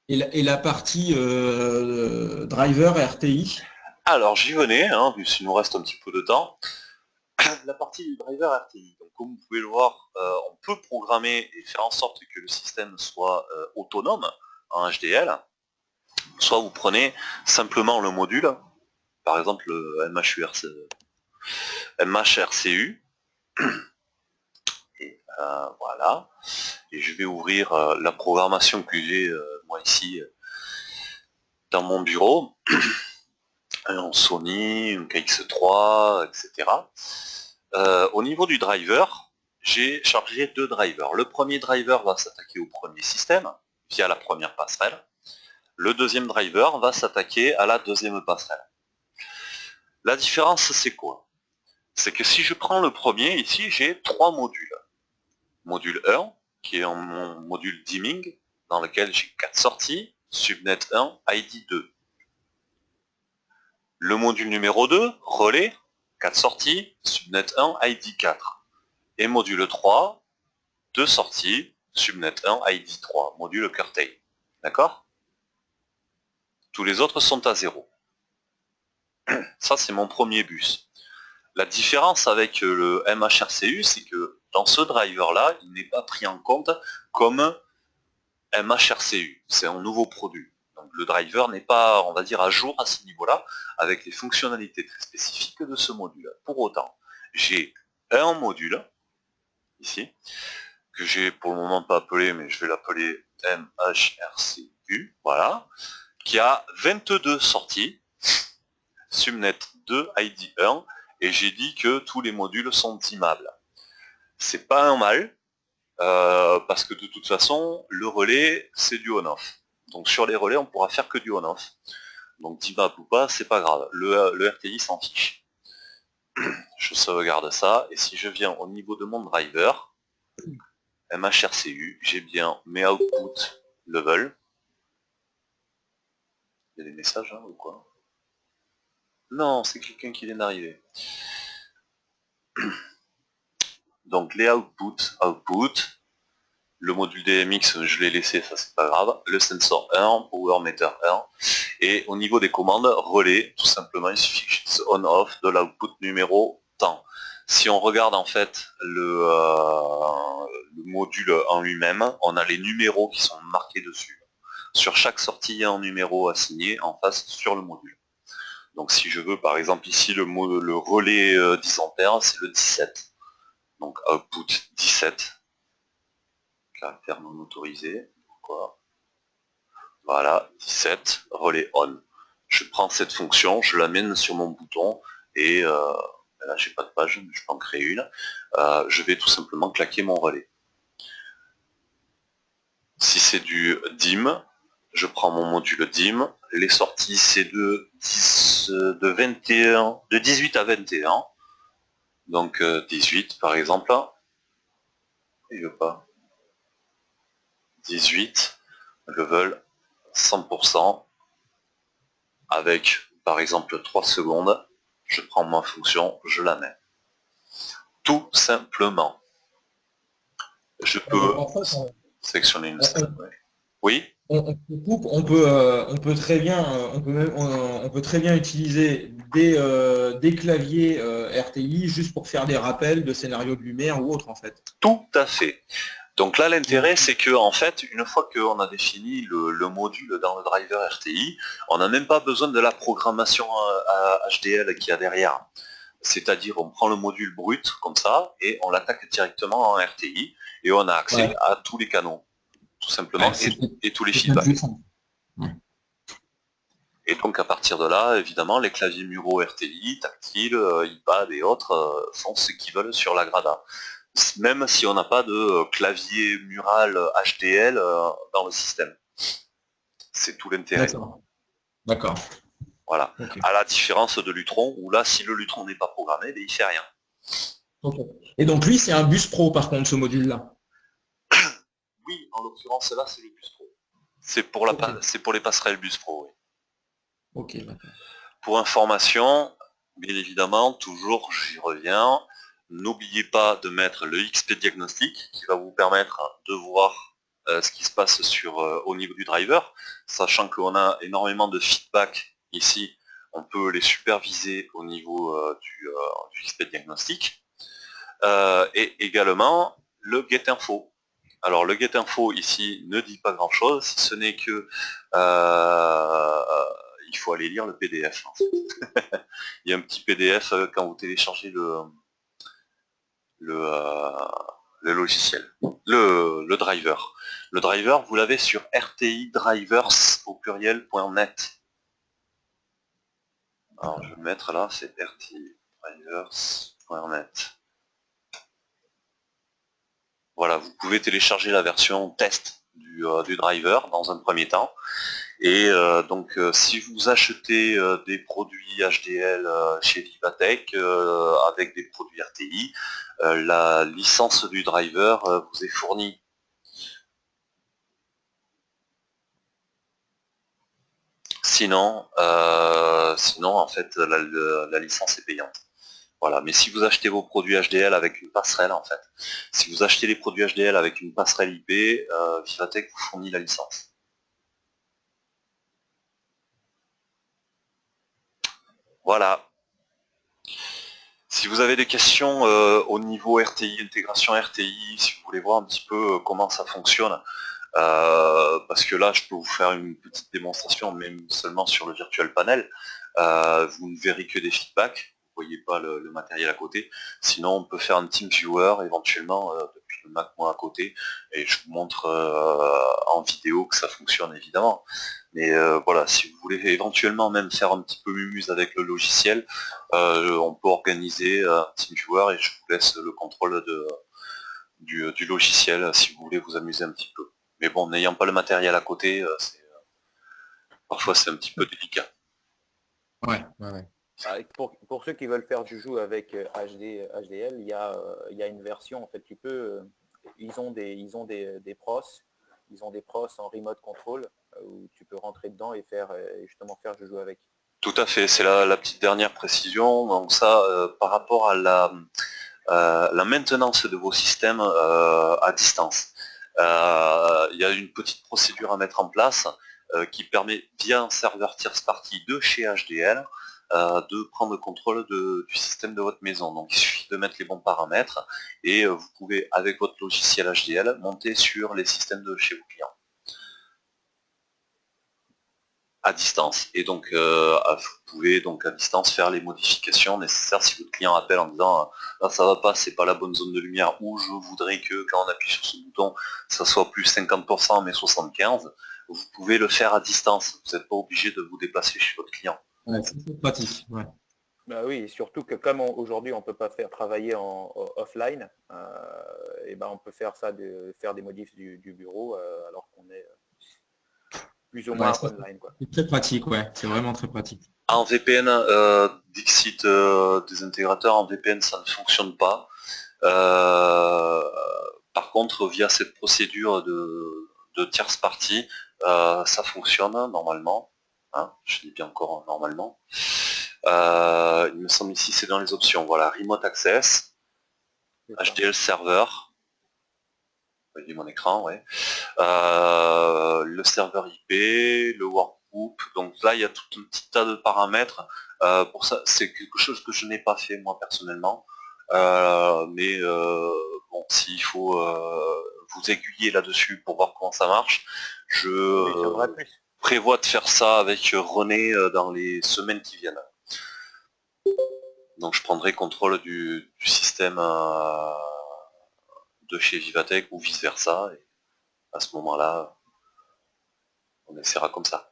Speaker 3: Et la partie driver RTI.
Speaker 1: Alors j'y venais, hein, vu qu'il nous reste un petit peu de temps. La partie du driver RTI. Donc, comme vous pouvez le voir, on peut programmer et faire en sorte que le système soit autonome en HDL. Soit vous prenez simplement le module, par exemple le MHRCU, et voilà. Et je vais ouvrir la programmation que j'ai moi ici dans mon bureau. Un Sony, un KX3, etc. Au niveau du driver, j'ai chargé 2 drivers. Le premier driver va s'attaquer au premier système via la première passerelle. Le deuxième driver va s'attaquer à la deuxième passerelle. La différence, c'est quoi? C'est que si je prends le premier, ici, j'ai 3 modules. Module 1, qui est mon module dimming, dans lequel j'ai 4 sorties, subnet 1, ID 2. Le module numéro 2, relais, 4 sorties, subnet 1, ID 4. Et module 3, 2 sorties, subnet 1, ID 3, module curtail. D'accord? Tous les autres sont à 0. Ça, c'est mon premier bus. La différence avec le MHRCU, c'est que dans ce driver-là, il n'est pas pris en compte comme MHRCU. C'est un nouveau produit. Donc le driver n'est pas, on va dire, à jour à ce niveau-là, avec les fonctionnalités très spécifiques de ce module. Pour autant, j'ai un module, ici, que j'ai pour le moment pas appelé, mais je vais l'appeler MHRCU, voilà, qui a 22 sorties, Subnet 2, ID 1, et j'ai dit que tous les modules sont dimmables. C'est pas un mal, parce que de toute façon, le relais, c'est du on-off. Donc sur les relais, on pourra faire que du on-off. Donc dimmable ou pas, c'est pas grave. Le RTI s'en fiche. Je sauvegarde ça, et si je viens au niveau de mon driver, MHRCU, j'ai bien mes output level. Il y a des messages, hein, ou quoi? Non, c'est quelqu'un qui vient d'arriver. Donc les output, le module DMX, je l'ai laissé, ça c'est pas grave, le sensor 1, power meter 1, et au niveau des commandes, relais, tout simplement, il suffit que je dise on-off de l'output numéro temps. Si on regarde en fait le module en lui-même, on a les numéros qui sont marqués dessus. Sur chaque sortie, il y a un numéro assigné en face sur le module. Donc si je veux, par exemple ici, le relais 10 ampères, c'est le 17. Donc output 17. Caractère non autorisé. Pourquoi? Voilà, 17, relais on. Je prends cette fonction, je l'amène sur mon bouton, et là j'ai pas de page, mais je peux en créer une. Je vais tout simplement claquer mon relais. Si c'est du DIM, je prends mon module DIM, les sorties c'est de 18 à 21, donc 18 par exemple, il veut pas, 18, level 100%, avec par exemple 3 secondes, je prends ma fonction, je la mets. Tout simplement. Je peux sélectionner une salle. Oui.
Speaker 3: On peut très bien, on peut très bien utiliser des claviers RTI juste pour faire des rappels de scénarios de lumière ou autre en fait.
Speaker 1: Tout à fait. Donc là, l'intérêt, c'est que en fait, une fois qu'on a défini le module dans le driver RTI, on n'a même pas besoin de la programmation HDL qu'il y a derrière. C'est-à-dire, on prend le module brut comme ça et on l'attaque directement en RTI et on a accès à tous les canaux, tout simplement, et tous les feedbacks. Et donc à partir de là, évidemment, les claviers muraux RTI, tactiles, iPad et autres font ce qu'ils veulent sur la Grada. Même si on n'a pas de clavier mural HDL dans le système. C'est tout l'intérêt.
Speaker 3: D'accord.
Speaker 1: Voilà. Okay. À la différence de Lutron, où là, si le Lutron n'est pas programmé, ben, il fait rien.
Speaker 3: Okay. Et donc lui, c'est un bus pro par contre, ce module-là.
Speaker 1: Oui, en l'occurrence là, c'est le bus pro. C'est pour, pour les passerelles bus pro, oui.
Speaker 3: Ok, d'accord.
Speaker 1: Pour information, bien évidemment, toujours, j'y reviens, n'oubliez pas de mettre le XP diagnostic qui va vous permettre de voir ce qui se passe au niveau du driver, sachant qu'on a énormément de feedback ici, on peut les superviser au niveau du XP diagnostic. Et également le get-info. Alors le get-info ici ne dit pas grand-chose, si ce n'est que il faut aller lire le PDF. En fait. Il y a un petit PDF quand vous téléchargez le logiciel, le driver. Le driver, vous l'avez sur rtidrivers au pluriel.net. Alors je vais le mettre là, c'est rtidrivers.net. Voilà, vous pouvez télécharger la version test du driver dans un premier temps. Et donc si vous achetez des produits HDL chez Vivatech avec des produits RTI, la licence du driver vous est fournie. Sinon, en fait, la licence est payante. Voilà, mais si vous achetez vos produits HDL avec une passerelle, en fait, si vous achetez les produits HDL avec une passerelle IP, Vivatech vous fournit la licence. Voilà. Si vous avez des questions au niveau RTI, intégration RTI, si vous voulez voir un petit peu comment ça fonctionne, parce que là, je peux vous faire une petite démonstration, même seulement sur le virtual panel. Vous ne verrez que des feedbacks, vous ne voyez pas le matériel à côté. Sinon, on peut faire un TeamViewer éventuellement depuis le Mac moi à côté, et je vous montre en vidéo que ça fonctionne évidemment. Mais voilà, si vous voulez éventuellement même faire un petit peu mumuse avec le logiciel, on peut organiser un TeamViewer et je vous laisse le contrôle du logiciel si vous voulez vous amuser un petit peu. Mais bon, n'ayant pas le matériel à côté, parfois c'est un petit peu délicat.
Speaker 3: Ouais.
Speaker 2: Pour ceux qui veulent faire du jeu avec HDL, il y a une version, en fait, tu peux, ils ont des pros en remote control où tu peux rentrer dedans et justement faire du jeu avec.
Speaker 1: Tout à fait, c'est la petite dernière précision. Donc ça, par rapport à la maintenance de vos systèmes à distance. Il y a une petite procédure à mettre en place qui permet, via un serveur tierce party de chez HDL, de prendre le contrôle du système de votre maison. Donc il suffit de mettre les bons paramètres et vous pouvez, avec votre logiciel HDL, monter sur les systèmes de chez vos clients à distance. Et donc vous pouvez donc à distance faire les modifications nécessaires si votre client appelle en disant là ça va pas, c'est pas la bonne zone de lumière, ou je voudrais que quand on appuie sur ce bouton ça soit plus 50% mais 75%, vous pouvez le faire à distance, vous n'êtes pas obligé de vous déplacer chez votre client.
Speaker 3: Ouais, c'est pratique. Ouais.
Speaker 2: Bah oui, et surtout que comme aujourd'hui on ne peut pas faire travailler en offline, et ben on peut faire ça, faire des modifs du bureau alors qu'on est plus ou moins online, quoi.
Speaker 3: C'est très pratique, ouais. C'est vraiment très pratique.
Speaker 1: En VPN, Dixit des intégrateurs, en VPN ça ne fonctionne pas. Par contre, via cette procédure de tierce partie, ça fonctionne normalement. Hein, je dis bien encore normalement. Il me semble ici c'est dans les options. Voilà, Remote Access, HDL Server. Vous voyez mon écran, ouais. Le serveur IP, le workgroup. Donc là, il y a tout un petit tas de paramètres. Pour ça, c'est quelque chose que je n'ai pas fait moi personnellement. Mais bon, s'il faut vous aiguiller là-dessus pour voir comment ça marche, je prévois de faire ça avec René dans les semaines qui viennent. Donc je prendrai contrôle du système de chez Vivatech ou vice versa, et à ce moment-là, on essaiera comme ça.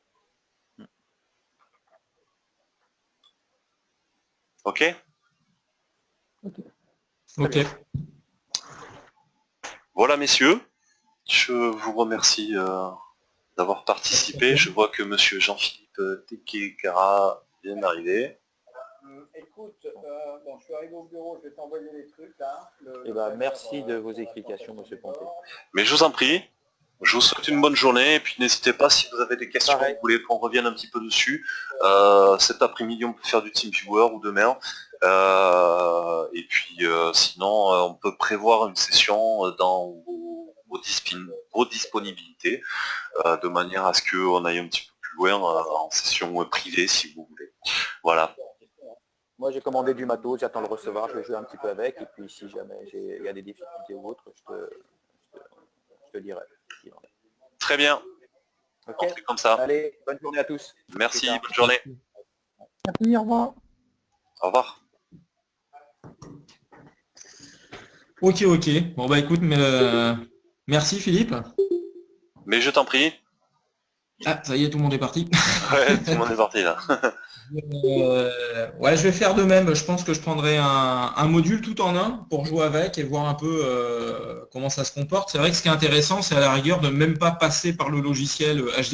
Speaker 1: Ok?
Speaker 3: Ok.
Speaker 1: Voilà messieurs, je vous remercie d'avoir participé. Je vois que monsieur Jean-Philippe Tekekara vient d'arriver.
Speaker 4: Écoute, bon, je suis arrivé au bureau, je vais t'envoyer les trucs là.
Speaker 2: Et ben, merci de vos explications, monsieur Ponté.
Speaker 1: Mais je vous en prie, je vous souhaite une bonne journée, et puis n'hésitez pas si vous avez des questions, vous voulez qu'on revienne un petit peu dessus. Cet après-midi, on peut faire du TeamViewer ou demain. Et puis sinon, on peut prévoir une session dans vos disponibilités, de manière à ce qu'on aille un petit peu plus loin en session privée, si vous voulez. Voilà.
Speaker 2: Moi, j'ai commandé du matos, j'attends le recevoir, je vais jouer un petit peu avec, et puis si jamais il y a des difficultés ou autres, je te dirai.
Speaker 1: Très bien.
Speaker 2: Ok.
Speaker 1: On fait comme ça.
Speaker 2: Allez, bonne journée à tous.
Speaker 1: Merci, bonne journée.
Speaker 4: Merci, au revoir.
Speaker 1: Au revoir.
Speaker 3: Ok. Bon bah écoute, merci Philippe.
Speaker 1: Mais je t'en prie.
Speaker 3: Ah, ça y est, tout le monde est parti.
Speaker 1: Ouais, tout le monde est parti là.
Speaker 3: Ouais, je vais faire de même. Je pense que je prendrai un module tout en un pour jouer avec et voir un peu comment ça se comporte. C'est vrai que ce qui est intéressant, c'est à la rigueur de même pas passer par le logiciel HD